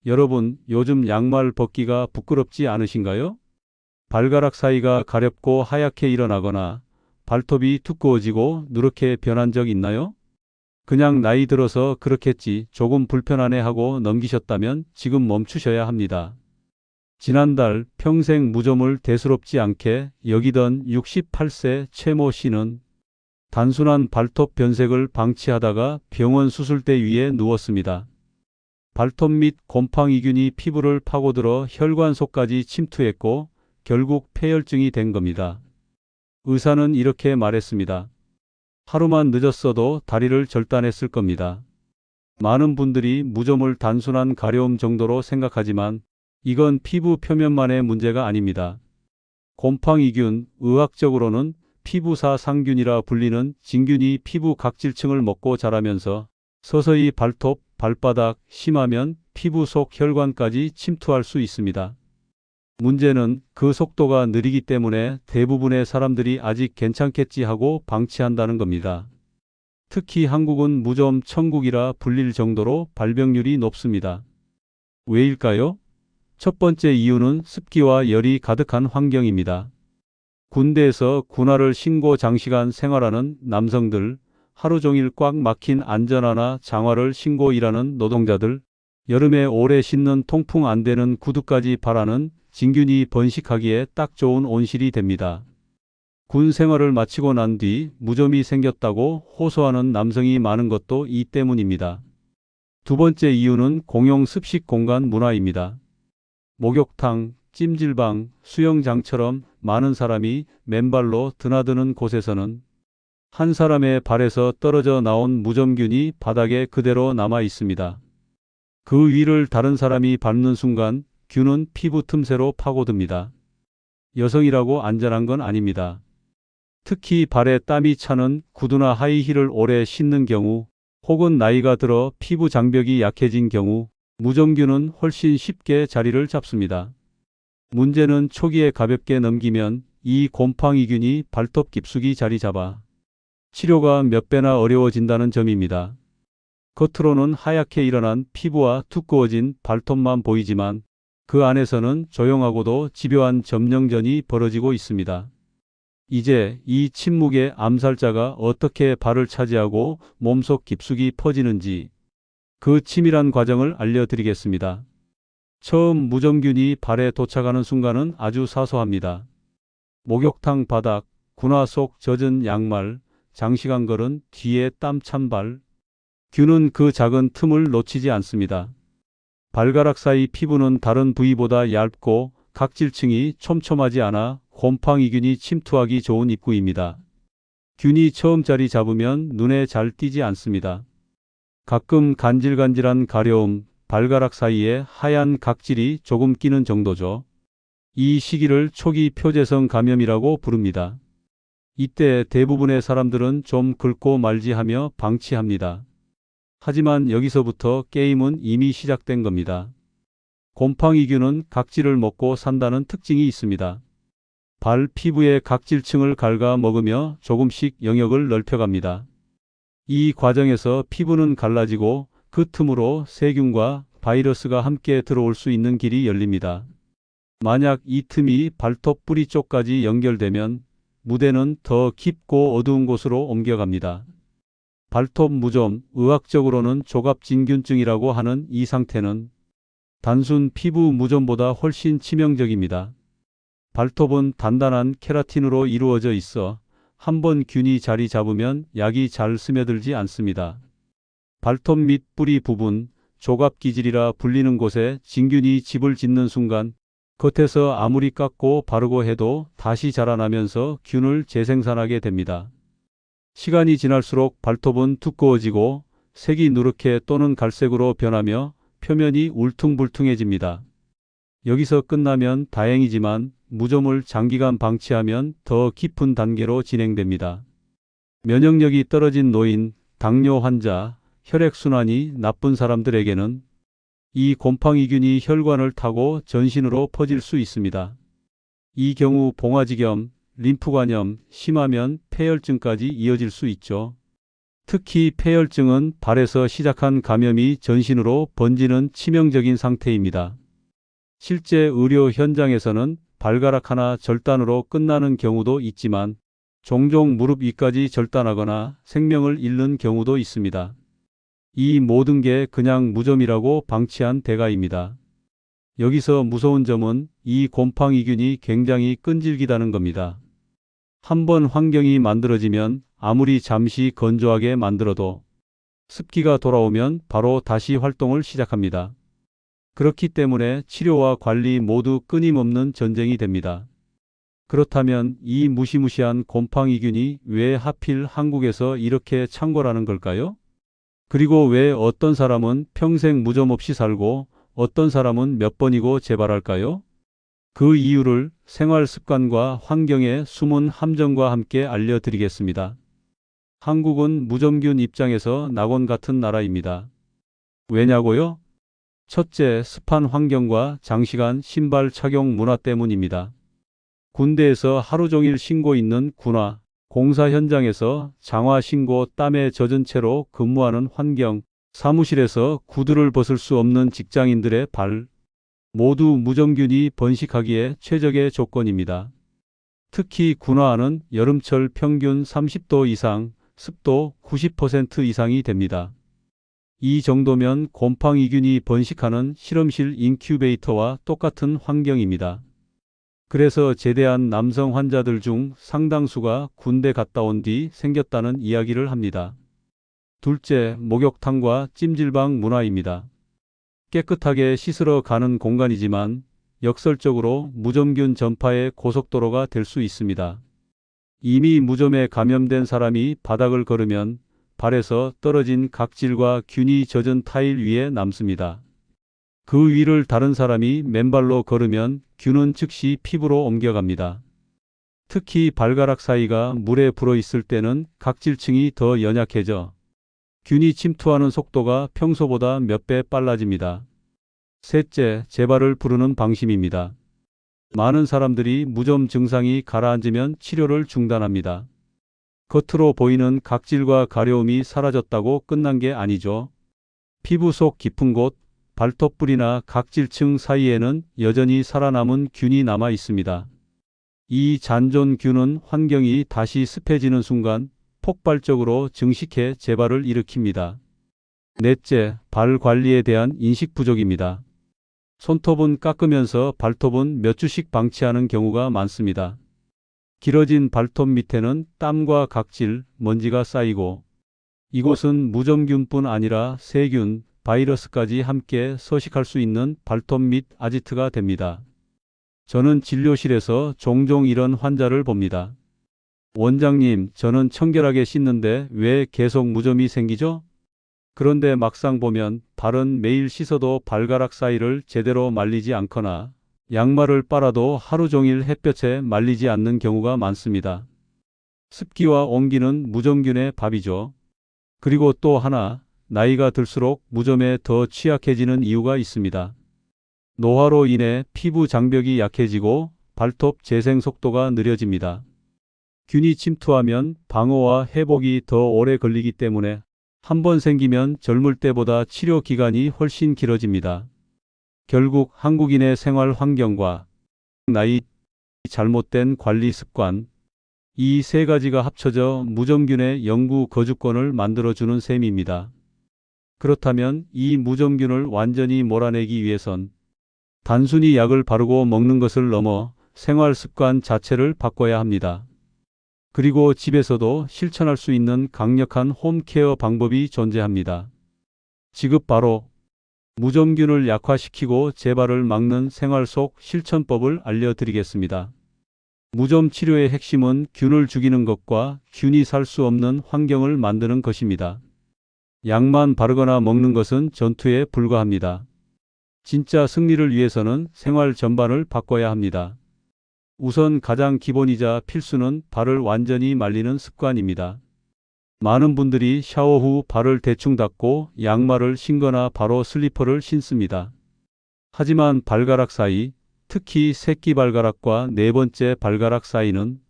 여러분, 요즘 양말 벗기가 부끄럽지 않으신가요? 발가락 사이가 가렵고 하얗게 일어나거나 발톱이 두꺼워지고 누렇게 변한 적 있나요? 그냥 나이 들어서 그렇겠지 조금 불편하네 하고 넘기셨다면 지금 멈추셔야 합니다. 지난달 평생 무좀을 대수롭지 않게 여기던 68세 최모 씨는 단순한 발톱 변색을 방치하다가 병원 수술대 위에 누웠습니다. 발톱 및 곰팡이균이 피부를 파고들어 혈관 속까지 침투했고 결국 폐혈증이 된 겁니다. 의사는 이렇게 말했습니다. 하루만 늦었어도 다리를 절단했을 겁니다. 많은 분들이 무좀을 단순한 가려움 정도로 생각하지만 이건 피부 표면만의 문제가 아닙니다. 곰팡이균, 의학적으로는 피부사 상균이라 불리는 진균이 피부 각질층을 먹고 자라면서 서서히 발톱, 발바닥, 심하면 피부 속 혈관까지 침투할 수 있습니다. 문제는 그 속도가 느리기 때문에 대부분의 사람들이 아직 괜찮겠지 하고 방치한다는 겁니다. 특히 한국은 무좀 천국이라 불릴 정도로 발병률이 높습니다. 왜일까요? 첫 번째 이유는 습기와 열이 가득한 환경입니다. 군대에서 군화를 신고 장시간 생활하는 남성들, 하루 종일 꽉 막힌 안전화나 장화를 신고 일하는 노동자들, 여름에 오래 신는 통풍 안 되는 구두까지 바라는 진균이 번식하기에 딱 좋은 온실이 됩니다. 군 생활을 마치고 난 뒤 무좀이 생겼다고 호소하는 남성이 많은 것도 이 때문입니다. 두 번째 이유는 공용 습식 공간 문화입니다. 목욕탕, 찜질방, 수영장처럼 많은 사람이 맨발로 드나드는 곳에서는 한 사람의 발에서 떨어져 나온 무좀균이 바닥에 그대로 남아 있습니다. 그 위를 다른 사람이 밟는 순간 균은 피부 틈새로 파고듭니다. 여성이라고 안전한 건 아닙니다. 특히 발에 땀이 차는 구두나 하이힐을 오래 신는 경우 혹은 나이가 들어 피부 장벽이 약해진 경우 무좀균은 훨씬 쉽게 자리를 잡습니다. 문제는 초기에 가볍게 넘기면 이 곰팡이균이 발톱 깊숙이 자리 잡아 치료가 몇 배나 어려워진다는 점입니다. 겉으로는 하얗게 일어난 피부와 두꺼워진 발톱만 보이지만 그 안에서는 조용하고도 집요한 점령전이 벌어지고 있습니다. 이제 이 침묵의 암살자가 어떻게 발을 차지하고 몸속 깊숙이 퍼지는지 그 치밀한 과정을 알려드리겠습니다. 처음 무좀균이 발에 도착하는 순간은 아주 사소합니다. 목욕탕 바닥, 군화 속 젖은 양말, 장시간 걸은 뒤에 땀 찬 발. 균은 그 작은 틈을 놓치지 않습니다. 발가락 사이 피부는 다른 부위보다 얇고 각질층이 촘촘하지 않아 곰팡이균이 침투하기 좋은 입구입니다. 균이 처음 자리 잡으면 눈에 잘 띄지 않습니다. 가끔 간질간질한 가려움, 발가락 사이에 하얀 각질이 조금 끼는 정도죠. 이 시기를 초기 표재성 감염이라고 부릅니다. 이때 대부분의 사람들은 좀 긁고 말지 하며 방치합니다. 하지만 여기서부터 게임은 이미 시작된 겁니다. 곰팡이균은 각질을 먹고 산다는 특징이 있습니다. 발 피부의 각질층을 갉아 먹으며 조금씩 영역을 넓혀갑니다. 이 과정에서 피부는 갈라지고 그 틈으로 세균과 바이러스가 함께 들어올 수 있는 길이 열립니다. 만약 이 틈이 발톱 뿌리 쪽까지 연결되면 무대는 더 깊고 어두운 곳으로 옮겨갑니다. 발톱 무좀, 의학적으로는 조갑진균증이라고 하는 이 상태는 단순 피부 무좀보다 훨씬 치명적입니다. 발톱은 단단한 케라틴으로 이루어져 있어 한번 균이 자리 잡으면 약이 잘 스며들지 않습니다. 발톱 및 뿌리 부분, 조갑기질이라 불리는 곳에 진균이 집을 짓는 순간 겉에서 아무리 깎고 바르고 해도 다시 자라나면서 균을 재생산하게 됩니다. 시간이 지날수록 발톱은 두꺼워지고 색이 누렇게 또는 갈색으로 변하며 표면이 울퉁불퉁해집니다. 여기서 끝나면 다행이지만 무좀을 장기간 방치하면 더 깊은 단계로 진행됩니다. 면역력이 떨어진 노인, 당뇨 환자, 혈액순환이 나쁜 사람들에게는 이 곰팡이균이 혈관을 타고 전신으로 퍼질 수 있습니다. 이 경우 봉화지겸, 림프관염, 심하면 폐혈증까지 이어질 수 있죠. 특히 폐혈증은 발에서 시작한 감염이 전신으로 번지는 치명적인 상태입니다. 실제 의료 현장에서는 발가락 하나 절단으로 끝나는 경우도 있지만 종종 무릎 위까지 절단하거나 생명을 잃는 경우도 있습니다. 이 모든 게 그냥 무좀이라고 방치한 대가입니다. 여기서 무서운 점은 이 곰팡이균이 굉장히 끈질기다는 겁니다. 한번 환경이 만들어지면 아무리 잠시 건조하게 만들어도 습기가 돌아오면 바로 다시 활동을 시작합니다. 그렇기 때문에 치료와 관리 모두 끊임없는 전쟁이 됩니다. 그렇다면 이 무시무시한 곰팡이균이 왜 하필 한국에서 이렇게 창궐하는 걸까요? 그리고 왜 어떤 사람은 평생 무좀 없이 살고 어떤 사람은 몇 번이고 재발할까요? 그 이유를 생활 습관과 환경의 숨은 함정과 함께 알려드리겠습니다. 한국은 무좀균 입장에서 낙원 같은 나라입니다. 왜냐고요? 첫째, 습한 환경과 장시간 신발 착용 문화 때문입니다. 군대에서 하루 종일 신고 있는 군화, 공사 현장에서 장화 신고 땀에 젖은 채로 근무하는 환경, 사무실에서 구두를 벗을 수 없는 직장인들의 발, 모두 무좀균이 번식하기에 최적의 조건입니다. 특히 군화는 여름철 평균 30도 이상, 습도 90% 이상이 됩니다. 이 정도면 곰팡이균이 번식하는 실험실 인큐베이터와 똑같은 환경입니다. 그래서 제대한 남성 환자들 중 상당수가 군대 갔다 온 뒤 생겼다는 이야기를 합니다. 둘째, 목욕탕과 찜질방 문화입니다. 깨끗하게 씻으러 가는 공간이지만 역설적으로 무좀균 전파의 고속도로가 될 수 있습니다. 이미 무좀에 감염된 사람이 바닥을 걸으면 발에서 떨어진 각질과 균이 젖은 타일 위에 남습니다. 그 위를 다른 사람이 맨발로 걸으면 균은 즉시 피부로 옮겨갑니다. 특히 발가락 사이가 물에 불어 있을 때는 각질층이 더 연약해져 균이 침투하는 속도가 평소보다 몇 배 빨라집니다. 셋째, 재발을 부르는 방심입니다. 많은 사람들이 무좀 증상이 가라앉으면 치료를 중단합니다. 겉으로 보이는 각질과 가려움이 사라졌다고 끝난 게 아니죠. 피부 속 깊은 곳, 발톱뿌리나 각질층 사이에는 여전히 살아남은 균이 남아 있습니다. 이 잔존균은 환경이 다시 습해지는 순간 폭발적으로 증식해 재발을 일으킵니다. 넷째, 발 관리에 대한 인식 부족입니다. 손톱은 깎으면서 발톱은 몇 주씩 방치하는 경우가 많습니다. 길어진 발톱 밑에는 땀과 각질, 먼지가 쌓이고 이곳은 무좀균뿐 아니라 세균, 바이러스까지 함께 서식할 수 있는 발톱 밑 아지트가 됩니다. 저는 진료실에서 종종 이런 환자를 봅니다. 원장님, 저는 청결하게 씻는데 왜 계속 무좀이 생기죠? 그런데 막상 보면 발은 매일 씻어도 발가락 사이를 제대로 말리지 않거나 양말을 빨아도 하루 종일 햇볕에 말리지 않는 경우가 많습니다. 습기와 온기는 무좀균의 밥이죠. 그리고 또 하나, 나이가 들수록 무좀에 더 취약해지는 이유가 있습니다. 노화로 인해 피부 장벽이 약해지고 발톱 재생 속도가 느려집니다. 균이 침투하면 방어와 회복이 더 오래 걸리기 때문에 한번 생기면 젊을 때보다 치료 기간이 훨씬 길어집니다. 결국 한국인의 생활 환경과 나이, 잘못된 관리 습관, 이 세 가지가 합쳐져 무좀균의 영구 거주권을 만들어주는 셈입니다. 그렇다면 이 무좀균을 완전히 몰아내기 위해선 단순히 약을 바르고 먹는 것을 넘어 생활 습관 자체를 바꿔야 합니다. 그리고 집에서도 실천할 수 있는 강력한 홈케어 방법이 존재합니다. 지금 바로 무좀균을 약화시키고 재발을 막는 생활 속 실천법을 알려드리겠습니다. 무좀 치료의 핵심은 균을 죽이는 것과 균이 살 수 없는 환경을 만드는 것입니다. 약만 바르거나 먹는 것은 전투에 불과합니다. 진짜 승리를 위해서는 생활 전반을 바꿔야 합니다. 우선 가장 기본이자 필수는 발을 완전히 말리는 습관입니다. 많은 분들이 샤워 후 발을 대충 닦고 양말을 신거나 바로 슬리퍼를 신습니다. 하지만 발가락 사이, 특히 새끼발가락과 네 번째 발가락 사이는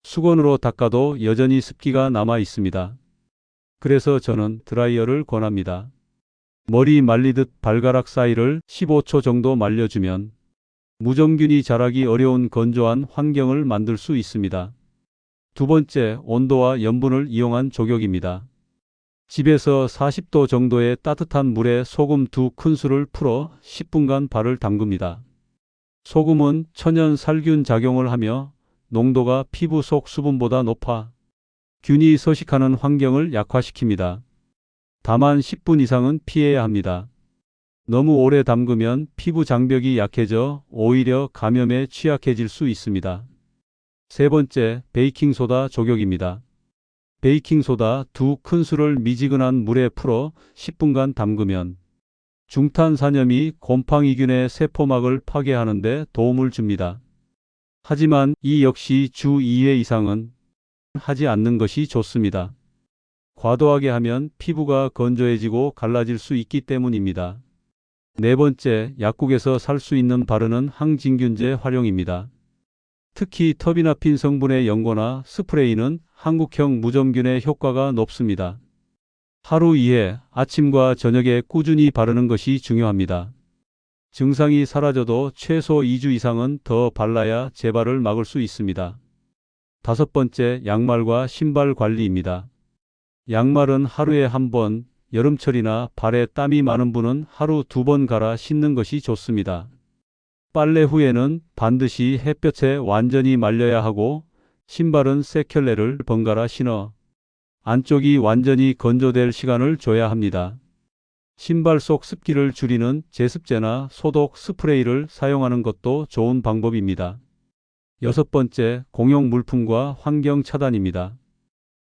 수건으로 닦아도 여전히 습기가 남아 있습니다. 그래서 저는 드라이어를 권합니다. 머리 말리듯 발가락 사이를 15초 정도 말려주면 무좀균이 자라기 어려운 건조한 환경을 만들 수 있습니다. 두 번째, 온도와 염분을 이용한 조격입니다. 집에서 40도 정도의 따뜻한 물에 소금 2큰술을 풀어 10분간 발을 담급니다. 소금은 천연 살균 작용을 하며 농도가 피부 속 수분보다 높아 균이 서식하는 환경을 약화시킵니다. 다만 10분 이상은 피해야 합니다. 너무 오래 담그면 피부 장벽이 약해져 오히려 감염에 취약해질 수 있습니다. 세 번째, 베이킹소다 조격입니다. 베이킹소다 2큰술을 미지근한 물에 풀어 10분간 담그면 중탄산염이 곰팡이균의 세포막을 파괴하는 데 도움을 줍니다. 하지만 이 역시 주 2회 이상은 하지 않는 것이 좋습니다. 과도하게 하면 피부가 건조해지고 갈라질 수 있기 때문입니다. 네 번째, 약국에서 살 수 있는 바르는 항진균제 활용입니다. 특히 터비나핀 성분의 연고나 스프레이는 한국형 무좀균의 효과가 높습니다. 하루 2회 아침과 저녁에 꾸준히 바르는 것이 중요합니다. 증상이 사라져도 최소 2주 이상은 더 발라야 재발을 막을 수 있습니다. 다섯 번째, 양말과 신발 관리입니다. 양말은 하루에 한 번, 여름철이나 발에 땀이 많은 분은 하루 2번 갈아 신는 것이 좋습니다. 빨래 후에는 반드시 햇볕에 완전히 말려야 하고 신발은 세켤레를 번갈아 신어 안쪽이 완전히 건조될 시간을 줘야 합니다. 신발 속 습기를 줄이는 제습제나 소독 스프레이를 사용하는 것도 좋은 방법입니다. 여섯 번째, 공용 물품과 환경 차단입니다.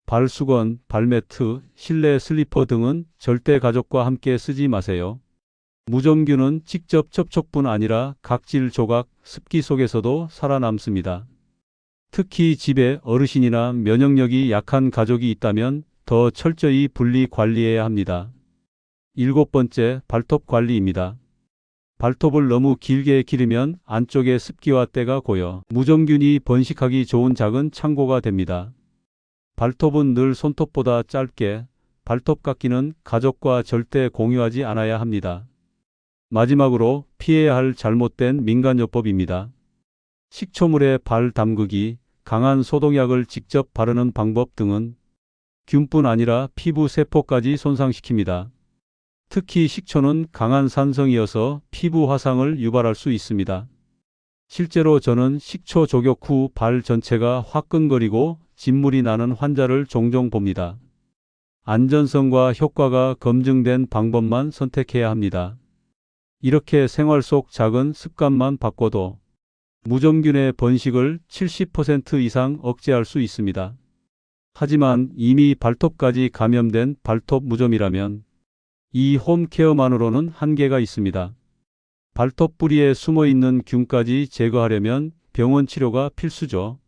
발수건, 발매트, 실내 슬리퍼 등은 절대 가족과 함께 쓰지 마세요. 무좀균은 직접 접촉뿐 아니라 각질 조각, 습기 속에서도 살아남습니다. 특히 집에 어르신이나 면역력이 약한 가족이 있다면 더 철저히 분리 관리해야 합니다. 일곱 번째, 발톱 관리입니다. 발톱을 너무 길게 기르면 안쪽에 습기와 때가 고여 무좀균이 번식하기 좋은 작은 창고가 됩니다. 발톱은 늘 손톱보다 짧게, 발톱 깎기는 가족과 절대 공유하지 않아야 합니다. 마지막으로 피해야 할 잘못된 민간요법입니다. 식초물에 발 담그기, 강한 소독약을 직접 바르는 방법 등은 균뿐 아니라 피부 세포까지 손상시킵니다. 특히 식초는 강한 산성이어서 피부 화상을 유발할 수 있습니다. 실제로 저는 식초 조격 후 발 전체가 화끈거리고 진물이 나는 환자를 종종 봅니다. 안전성과 효과가 검증된 방법만 선택해야 합니다. 이렇게 생활 속 작은 습관만 바꿔도 무좀균의 번식을 70% 이상 억제할 수 있습니다. 하지만 이미 발톱까지 감염된 발톱 무좀이라면 이 홈케어만으로는 한계가 있습니다. 발톱 뿌리에 숨어있는 균까지 제거하려면 병원 치료가 필수죠.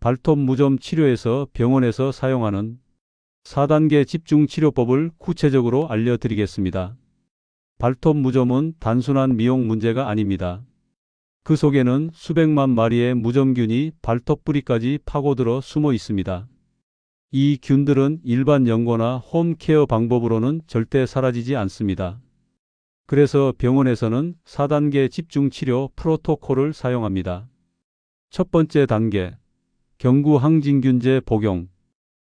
발톱 무좀 치료에서 병원에서 사용하는 4단계 집중치료법을 구체적으로 알려드리겠습니다. 발톱 무좀은 단순한 미용 문제가 아닙니다. 그 속에는 수백만 마리의 무좀균이 발톱 뿌리까지 파고들어 숨어 있습니다. 이 균들은 일반 연고나 홈케어 방법으로는 절대 사라지지 않습니다. 그래서 병원에서는 4단계 집중치료 프로토콜을 사용합니다. 첫 번째 단계, 경구 항진균제 복용.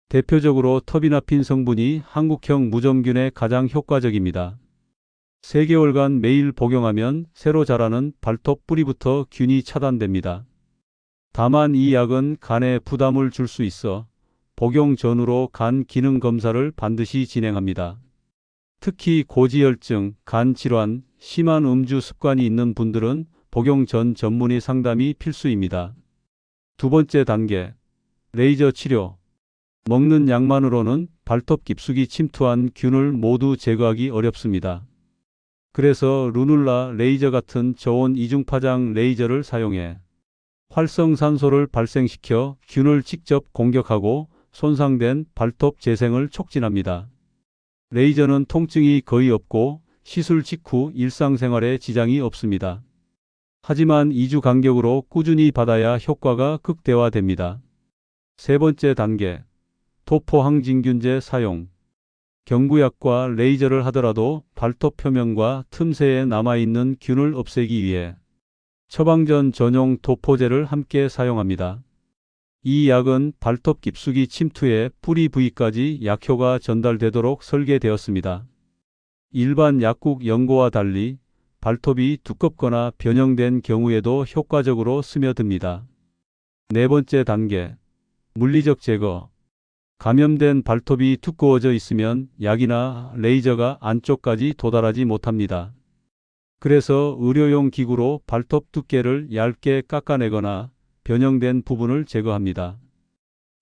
대표적으로 터비나핀 성분이 한국형 무좀균에 가장 효과적입니다. 3개월간 매일 복용하면 새로 자라는 발톱 뿌리부터 균이 차단됩니다. 다만 이 약은 간에 부담을 줄 수 있어 복용 전후로 간 기능 검사를 반드시 진행합니다. 특히 고지혈증, 간 질환, 심한 음주 습관이 있는 분들은 복용 전 전문의 상담이 필수입니다. 두 번째 단계, 레이저 치료. 먹는 약만으로는 발톱 깊숙이 침투한 균을 모두 제거하기 어렵습니다. 그래서 루눌라 레이저 같은 저온 이중파장 레이저를 사용해 활성산소를 발생시켜 균을 직접 공격하고 손상된 발톱 재생을 촉진합니다. 레이저는 통증이 거의 없고 시술 직후 일상생활에 지장이 없습니다. 하지만 2주 간격으로 꾸준히 받아야 효과가 극대화됩니다. 세 번째 단계, 도포 항진균제 사용. 경구약과 레이저를 하더라도 발톱 표면과 틈새에 남아있는 균을 없애기 위해 처방전 전용 도포제를 함께 사용합니다. 이 약은 발톱 깊숙이 침투해 뿌리 부위까지 약효가 전달되도록 설계되었습니다. 일반 약국 연고와 달리 발톱이 두껍거나 변형된 경우에도 효과적으로 스며듭니다. 네 번째 단계, 물리적 제거. 감염된 발톱이 두꺼워져 있으면 약이나 레이저가 안쪽까지 도달하지 못합니다. 그래서 의료용 기구로 발톱 두께를 얇게 깎아내거나 변형된 부분을 제거합니다.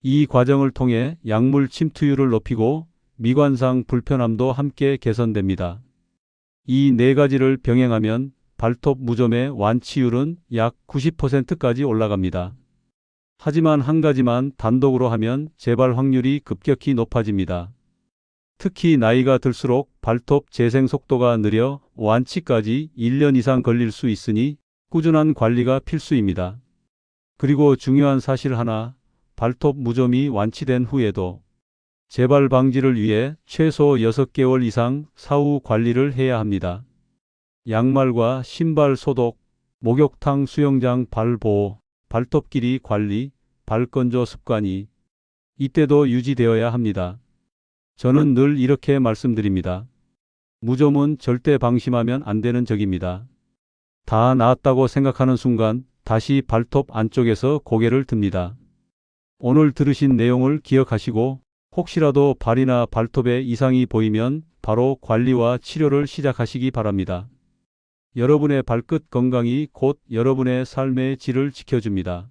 이 과정을 통해 약물 침투율을 높이고 미관상 불편함도 함께 개선됩니다. 이 네 가지를 병행하면 발톱 무좀의 완치율은 약 90%까지 올라갑니다. 하지만 한 가지만 단독으로 하면 재발 확률이 급격히 높아집니다. 특히 나이가 들수록 발톱 재생 속도가 느려 완치까지 1년 이상 걸릴 수 있으니 꾸준한 관리가 필수입니다. 그리고 중요한 사실 하나, 발톱 무좀이 완치된 후에도 재발 방지를 위해 최소 6개월 이상 사후 관리를 해야 합니다. 양말과 신발 소독, 목욕탕 수영장 발 보호, 발톱 길이 관리, 발건조 습관이 이때도 유지되어야 합니다. 저는 늘 이렇게 말씀드립니다. 무좀은 절대 방심하면 안 되는 적입니다. 다 나았다고 생각하는 순간 다시 발톱 안쪽에서 고개를 듭니다. 오늘 들으신 내용을 기억하시고 혹시라도 발이나 발톱에 이상이 보이면 바로 관리와 치료를 시작하시기 바랍니다. 여러분의 발끝 건강이 곧 여러분의 삶의 질을 지켜줍니다.